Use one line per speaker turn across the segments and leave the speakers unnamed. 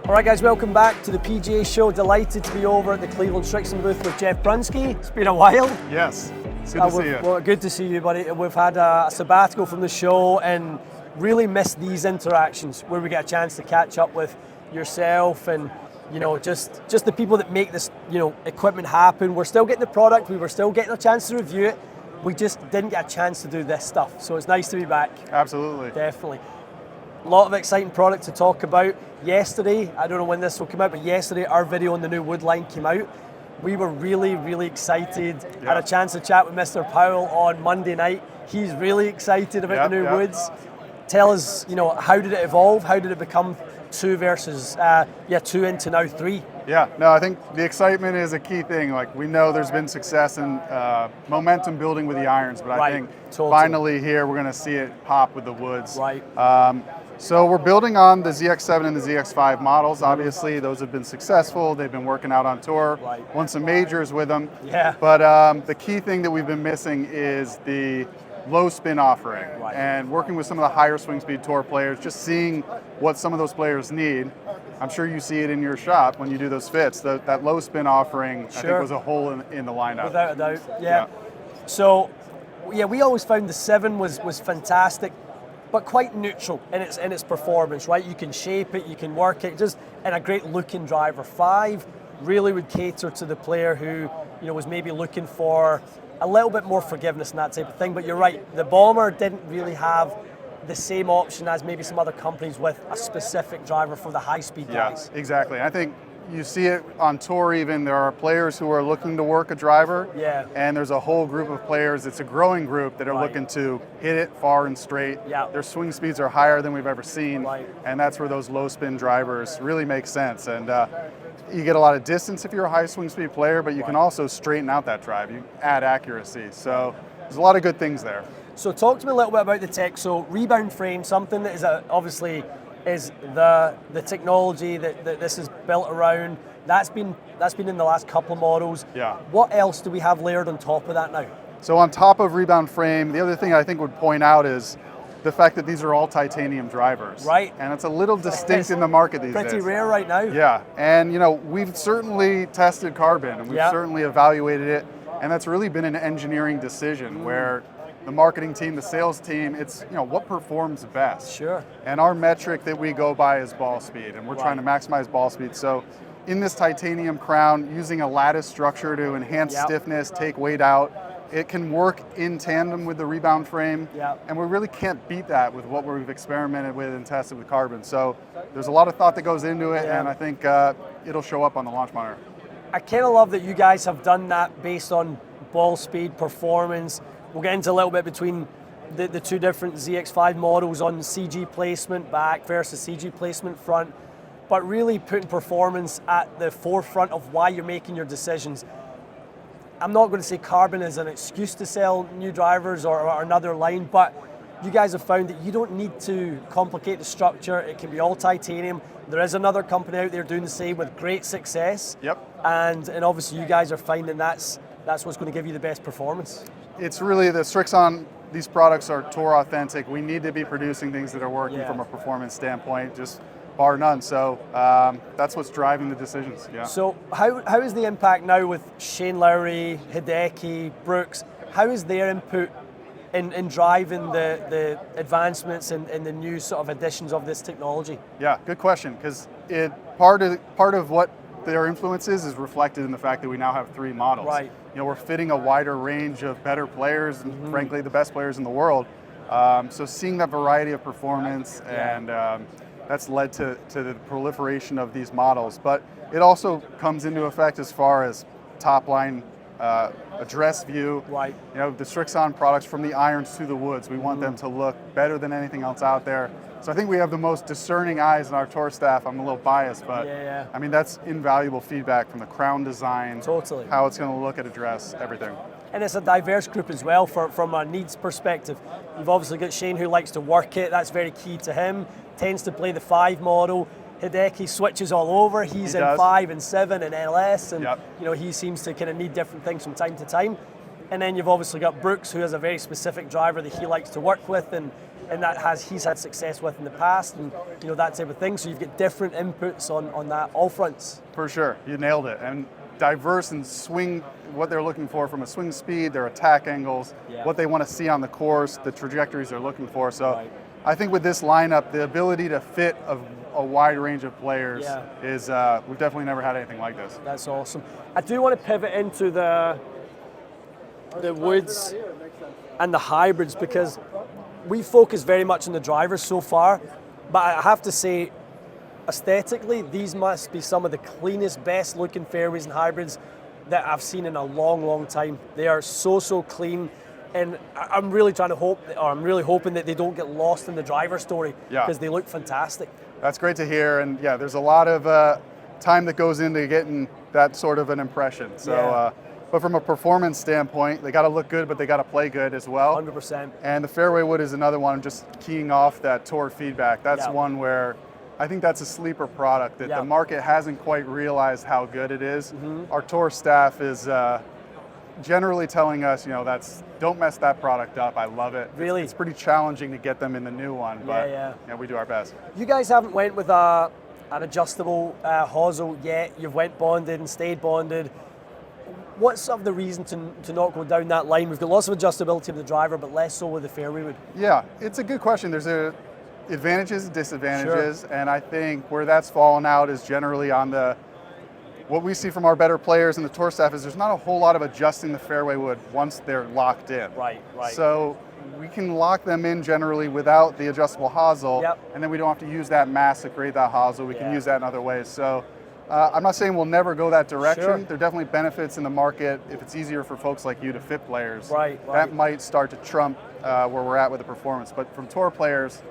All right, guys, welcome back to the PGA Show. Delighted to be over at the Cleveland Srixon booth with Jeff Brunski. It's been a while.
Yes, it's good to see you.
Well, good to see you, buddy. We've had a sabbatical from the show and really missed these interactions where we get a chance to catch up with yourself and just the people that make this equipment happen. We're still getting the product. We were still getting a chance to review it. We just didn't get a chance to do this stuff. So it's nice to be back.
Absolutely.
Definitely. A lot of exciting product to talk about. Yesterday, I don't know when this will come out, but yesterday our video on the new wood line came out. We were really, really excited.
Yeah.
Had a chance to chat with Mr. Powell on Monday night. He's really excited about the new woods. Tell us, how did it evolve? How did it become 2 versus 2 into now 3?
Yeah, no, I think the excitement is a key thing. Like, we know there's been success and momentum building with the irons, but I think finally here we're going to see it pop with the woods.
Right.
So we're building on the ZX7 and the ZX5 models. Obviously, those have been successful. They've been working out on tour.
Right.
Won some majors with them.
Yeah.
But the key thing that we've been missing is the low spin offering.
Right.
And working with some of the higher swing speed tour players, just seeing what some of those players need. I'm sure you see it in your shop when you do those fits. That low spin offering, I think, was a hole in the lineup.
Without a doubt, yeah. So, we always found the 7 was fantastic, but quite neutral in its performance, right? You can shape it, you can work it, just in a great looking driver. 5 really would cater to the player who, was maybe looking for a little bit more forgiveness and that type of thing. But you're right, the Bomber didn't really have the same option as maybe some other companies with a specific driver for the high-speed guys.
Yeah, exactly. I think you see it on tour even. There are players who are looking to work a driver, and there's a whole group of players, it's a growing group, that are looking to hit it far and straight.
Yeah.
Their swing speeds are higher than we've ever seen,
Right.
and that's where those low-spin drivers really make sense. And you get a lot of distance if you're a high swing speed player, but you can also straighten out that drive. You add accuracy. So there's a lot of good things there.
So talk to me a little bit about the tech. So rebound frame, something that is obviously is the technology that this is built around. That's been in the last couple of models.
Yeah.
What else do we have layered on top of that now?
So on top of rebound frame, the other thing I think would point out is the fact that these are all titanium drivers.
Right.
And it's a little distinct in the market these days.
Pretty rare right now.
Yeah. And we've certainly tested carbon and we've certainly evaluated it, and that's really been an engineering decision where the marketing team, the sales team, it's what performs best.
Sure.
And our metric that we go by is ball speed, and we're trying to maximize ball speed. So in this titanium crown, using a lattice structure to enhance stiffness, take weight out, it can work in tandem with the rebound frame, and we really can't beat that with what we've experimented with and tested with carbon. So there's a lot of thought that goes into it, and I think it'll show up on the launch monitor.
I kind of love that you guys have done that based on ball speed, performance. We'll get into a little bit between the 2 different ZX5 models on CG placement back versus CG placement front, but really putting performance at the forefront of why you're making your decisions. I'm not going to say carbon is an excuse to sell new drivers or another line, but you guys have found that you don't need to complicate the structure. It can be all titanium. There is another company out there doing the same with great success.
Yep.
And obviously you guys are finding that's what's going to give you the best performance.
It's really the Srixon, these products are tour authentic. We need to be producing things that are working from a performance standpoint, just bar none. So that's what's driving the decisions. Yeah.
So how is the impact now with Shane Lowry, Hideki, Brooks? How is their input in driving the advancements and the new sort of additions of this technology?
Yeah, good question, because part of what their influence is reflected in the fact that we now have 3 models.
Right.
We're fitting a wider range of better players, and frankly the best players in the world. So seeing that variety of performance and that's led to the proliferation of these models. But it also comes into effect as far as top line address view.
Right.
The Srixon products, from the irons to the woods, we want them to look better than anything else out there. So I think we have the most discerning eyes in our tour staff. I'm a little biased, but I mean, that's invaluable feedback from the crown design, how it's going to look at address, everything.
And it's a diverse group as well from a needs perspective. You've obviously got Shane who likes to work it, that's very key to him, tends to play the 5 model. Hideki switches all over, he's in 5 and 7 and LS, and he seems to kind of need different things from time to time. And then you've obviously got Brooks, who has a very specific driver that he likes to work with, and he's had success with in the past, and that type of thing. So you've got different inputs on that, all fronts.
For sure, you nailed it. And diverse in swing, what they're looking for from a swing speed, their attack angles, what they want to see on the course, the trajectories they're looking for. So I think with this lineup, the ability to fit a wide range of players is, we've definitely never had anything like this.
That's awesome. I do want to pivot into the woods and the hybrids, because we focus very much on the drivers so far, but I have to say, aesthetically, these must be some of the cleanest, best looking fairways and hybrids that I've seen in a long, long time. They are so clean, and I'm really hoping that they don't get lost in the driver story, because they look fantastic.
That's great to hear, and there's a lot of time that goes into getting that sort of an impression. So, but from a performance standpoint, they got to look good, but they got to play good as well.
100%.
And the fairway wood is another one. Just keying off that tour feedback. That's one where I think that's a sleeper product that the market hasn't quite realized how good it is. Our tour staff is generally telling us, don't mess that product up. I love it.
Really?
It's pretty challenging to get them in the new one, but we do our best.
You guys haven't went with an adjustable hosel yet. You've went bonded and stayed bonded. What's sort of the reason to not go down that line? We've got lots of adjustability of the driver, but less so with the fairway wood.
Yeah, it's a good question. There's advantages and disadvantages, and I think where that's fallen out is generally on what we see from our better players and the tour staff is there's not a whole lot of adjusting the fairway wood once they're locked in.
Right.
So we can lock them in generally without the adjustable hosel, and then we don't have to use that mass to create that hosel. We can use that in other ways. So I'm not saying we'll never go that direction.
Sure.
There are definitely benefits in the market if it's easier for folks like you to fit players.
Right.
That might start to trump where we're at with the performance. But from tour players,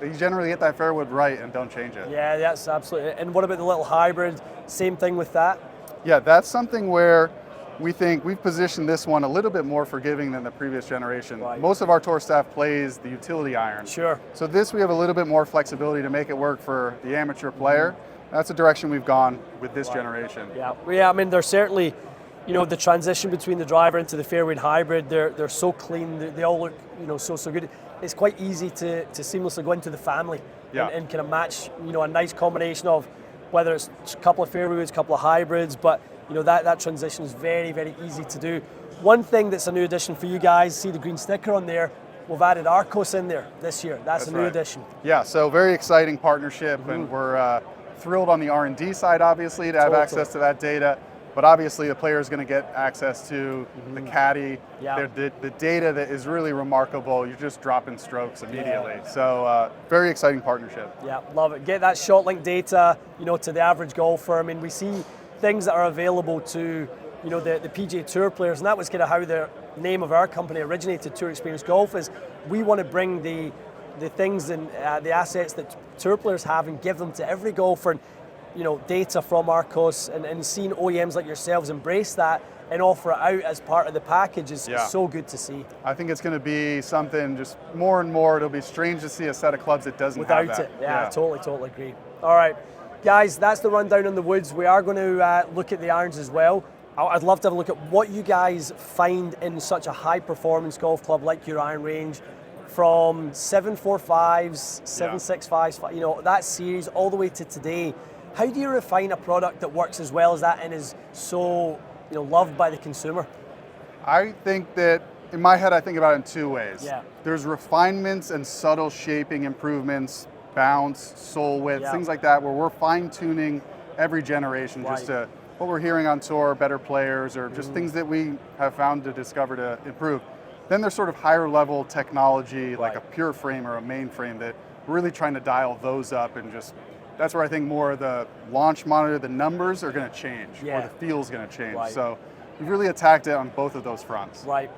they generally get that fairwood right and don't change it.
Yeah, that's absolutely. And what about the little hybrid? Same thing with that?
Yeah, that's something where we think we've positioned this one a little bit more forgiving than the previous generation.
Right.
Most of our tour staff plays the utility iron.
Sure.
So this we have a little bit more flexibility to make it work for the amateur player. That's the direction we've gone with this generation.
Yeah. I mean, they're certainly, the transition between the driver into the fairway and hybrid. They're so clean. They all look, so good. It's quite easy to seamlessly go into the family and kind of match, a nice combination of whether it's a couple of fairway woods, a couple of hybrids, but that transition is very, very easy to do. One thing that's a new addition for you guys, see the green sticker on there. We've added Arcos in there this year. That's a new addition.
Yeah, so very exciting partnership, and we're thrilled on the R&D side, obviously, to have access to that data. But obviously, the player is going to get access to the caddy, the data that is really remarkable. You're just dropping strokes immediately. So very exciting partnership. Yeah,
love it. Get that shot link data, to the average golfer. I mean, we see things that are available to, the PGA Tour players, and that was kind of how the name of our company originated, Tour Experience Golf, is we want to bring the things and the assets that tour players have and give them to every golfer. And, data from Arcos and seeing OEMs like yourselves embrace that and offer it out as part of the package is so good to see.
I think it's going to be something just more and more. It'll be strange to see a set of clubs that doesn't have that.
Without it. Yeah, totally agree. All right, guys, that's the rundown on the woods. We are going to look at the irons as well. I'd love to have a look at what you guys find in such a high performance golf club like your iron range, from 745s, 765s, that series all the way to today. How do you refine a product that works as well as that and is so loved by the consumer?
I think that, in my head, I think about it in two ways.
Yeah.
There's refinements and subtle shaping improvements, bounce, sole width, things like that, where we're fine-tuning every generation just to what we're hearing on tour, better players, or just things that we have found to discover to improve. Then there's sort of higher level technology, like a pure frame or a mainframe, that we're really trying to dial those up, and just that's where I think more of the launch monitor, the numbers are going to change, or the feel's going to change. So we've really attacked it on both of those fronts.
Right.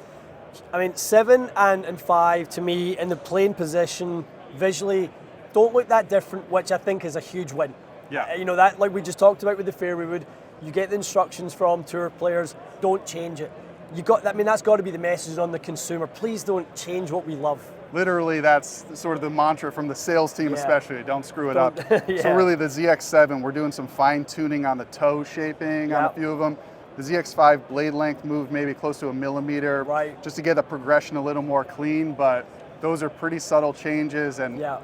I mean, 7 and 5 to me in the playing position visually don't look that different, which I think is a huge win.
Yeah.
That, like we just talked about with the fairway wood, you get the instructions from tour players, don't change it. That's got to be the message on the consumer. Please don't change what we love.
Literally, that's sort of the mantra from the sales team, especially. Don't screw it up. So really, the ZX7, we're doing some fine tuning on the toe shaping on a few of them. The ZX5 blade length moved maybe close to a millimeter,
Right.
just to get the progression a little more clean, but those are pretty subtle changes, and
Yeah.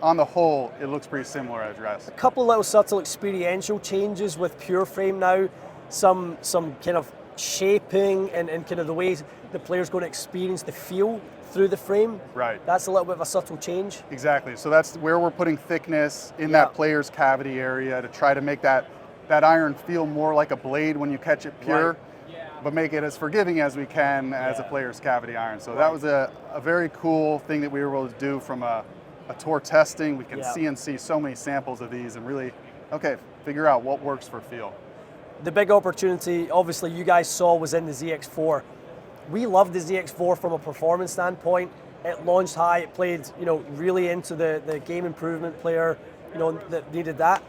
on the whole, it looks pretty similar at rest.
A couple little subtle experiential changes with Pure Frame now, some kind of shaping and kind of the way the player's going to experience the feel through the frame.
Right.
That's a little bit of a subtle change.
Exactly. So that's where we're putting thickness in
Yeah.
that player's cavity area to try to make that iron feel more like a blade when you catch it pure,
Right.
but make it as forgiving as we can as a
Yeah.
player's cavity iron. So that was a very cool thing that we were able to do from a tour testing. We can
Yeah.
CNC so many samples of these and really, okay, figure out what works for feel.
The big opportunity, obviously, you guys saw was in the ZX4. We loved the ZX4 from a performance standpoint. It launched high, it played, really into the game improvement player, that needed that.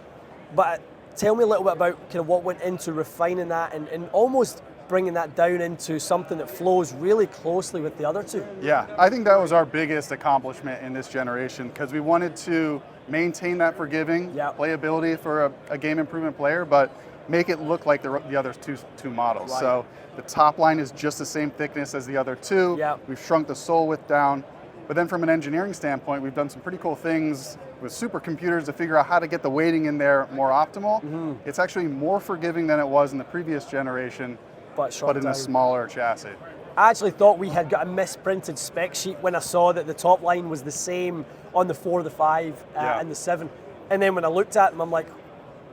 But tell me a little bit about kind of what went into refining that and almost bringing that down into something that flows really closely with the other two.
Yeah, I think that was our biggest accomplishment in this generation because we wanted to maintain that forgiving
Yeah.
playability for a game improvement player, but make it look like the other two models.
Right.
So the top line is just the same thickness as the other two.
Yeah.
We've shrunk the sole width down. But then from an engineering standpoint, we've done some pretty cool things with supercomputers to figure out how to get the weighting in there more optimal.
Mm-hmm.
It's actually more forgiving than it was in the previous generation,
But
but in
down.
a smaller chassis.
I actually thought we had got a misprinted spec sheet when I saw that the top line was the same on the 4, the 5,
Yeah.
and the 7. And then when I looked at them, I'm like,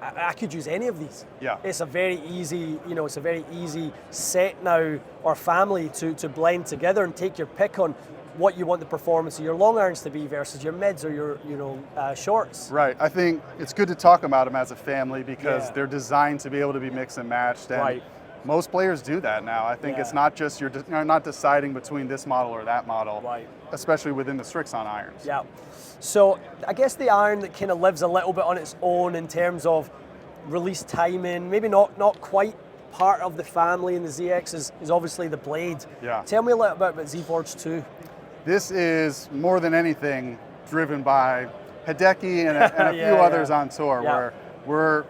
I could use any of these.
Yeah.
It's a very easy, it's a very easy set now or family to blend together and take your pick on what you want the performance of your long irons to be versus your mids or your, shorts.
Right. I think it's good to talk about them as a family because
Yeah.
they're designed to be able to be mixed and matched. And
Right.
most players do that now. I think
Yeah.
it's not just you're not deciding between this model or that model,
Right.
especially within the Srixon irons.
Yeah. So I guess the iron that kind of lives a little bit on its own in terms of release timing, maybe not quite part of the family in the ZX is obviously the blade.
Yeah.
Tell me a little bit about ZForge 2.
This is more than anything driven by Hideki and a few
Yeah,
others
yeah.
on tour
Yeah.
where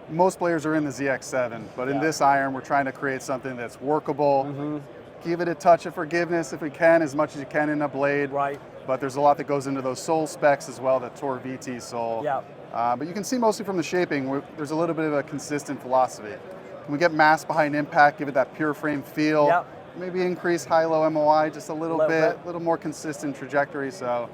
most players are in the ZX7, but in
Yeah.
this iron, we're trying to create something that's workable,
Mm-hmm.
give it a touch of forgiveness if we can, as much as you can in a blade.
Right.
But there's a lot that goes into those sole specs as well, the Tour VT sole.
Yeah.
But you can see mostly from the shaping, there's a little bit of a consistent philosophy. Can we get mass behind impact, give it that pure frame feel?
Yeah.
Maybe increase high-low MOI just a little
Little
bit,
bit.
a little more consistent trajectory. So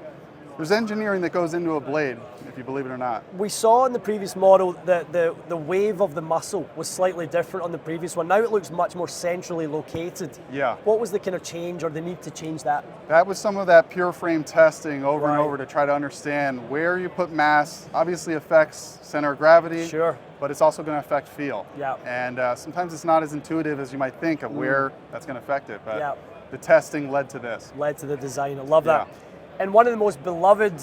there's engineering that goes into a blade, if you believe it or not.
We saw in the previous model that the wave of the muscle was slightly different on the previous one. Now it looks much more centrally located.
Yeah.
What was the kind of change or the need to change that?
That was some of that pure frame testing over and
Right.
over to try to understand where you put mass obviously affects center of gravity,
Sure.
but it's also going to affect feel.
Yeah.
And sometimes it's not as intuitive as you might think of where that's going to affect it, but
Yeah.
the testing led to this.
Led to the design. I love that.
Yeah.
And one of the most beloved,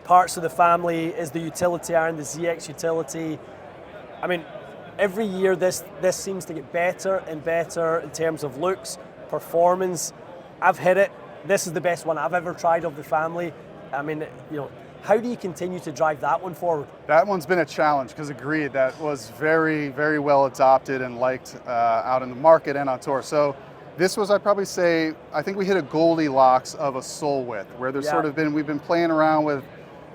parts of the family is the utility iron, the ZX utility. I mean, every year this seems to get better and better in terms of looks, performance. I've hit it. This is the best one I've ever tried of the family. I mean, how do you continue to drive that one forward?
That one's been a challenge because agreed, that was very, very well adopted and liked out in the market and on tour. So this was, I'd probably say, I think we hit a Goldilocks of a sole width where there's
Yeah.
we've been playing around with,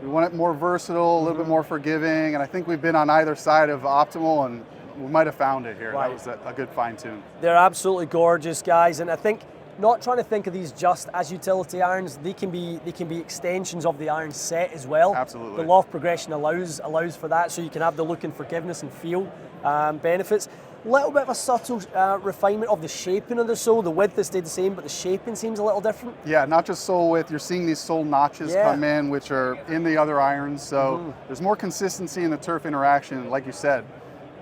we want it more versatile, a little bit more forgiving, and I think we've been on either side of optimal and we might have found it here.
Right.
That was a good fine tune.
They're absolutely gorgeous, guys, and I think not trying to think of these just as utility irons. They can be extensions of the iron set as well.
Absolutely.
The loft progression allows for that, so you can have the look and forgiveness and feel benefits. A little bit of a subtle refinement of the shaping of the sole. The width has stayed the same, but the shaping seems a little different.
Yeah, not just sole width, you're seeing these sole notches
Yeah.
come in, which are in the other irons, so there's more consistency in the turf interaction. Like you said,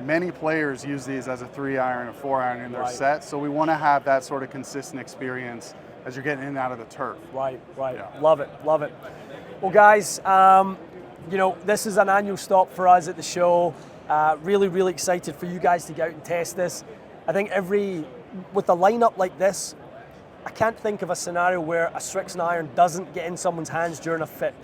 many players use these as a 3-iron, a 4-iron in their
Right.
set, so we want to have that sort of consistent experience as you're getting in and out of the turf.
Right.
Yeah.
Love it. Well, guys, this is an annual stop for us at the show. Really excited for you guys to get out and test this. I think with a lineup like this, I can't think of a scenario where a Srixon iron doesn't get in someone's hands during a fit.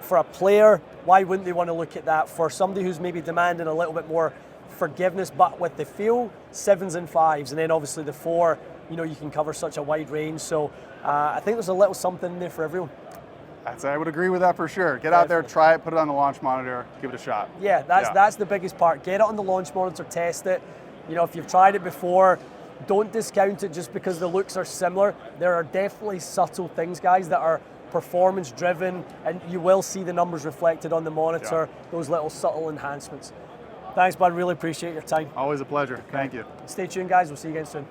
For a player, why wouldn't they want to look at that? For somebody who's maybe demanding a little bit more forgiveness, but with the feel, 7s and 5s, and then obviously the 4, you know, you can cover such a wide range. So I think there's a little something in there for everyone.
I would agree with that for sure. Get out there, try it, put it on the launch monitor, give it a shot.
Yeah, that's the biggest part. Get it on the launch monitor, test it. You know, if you've tried it before, don't discount it just because the looks are similar. There are definitely subtle things, guys, that are performance driven, and you will see the numbers reflected on the monitor, those little subtle enhancements. Thanks, bud. Really appreciate your time.
Always a pleasure. Thank you.
Stay tuned, guys. We'll see you again soon.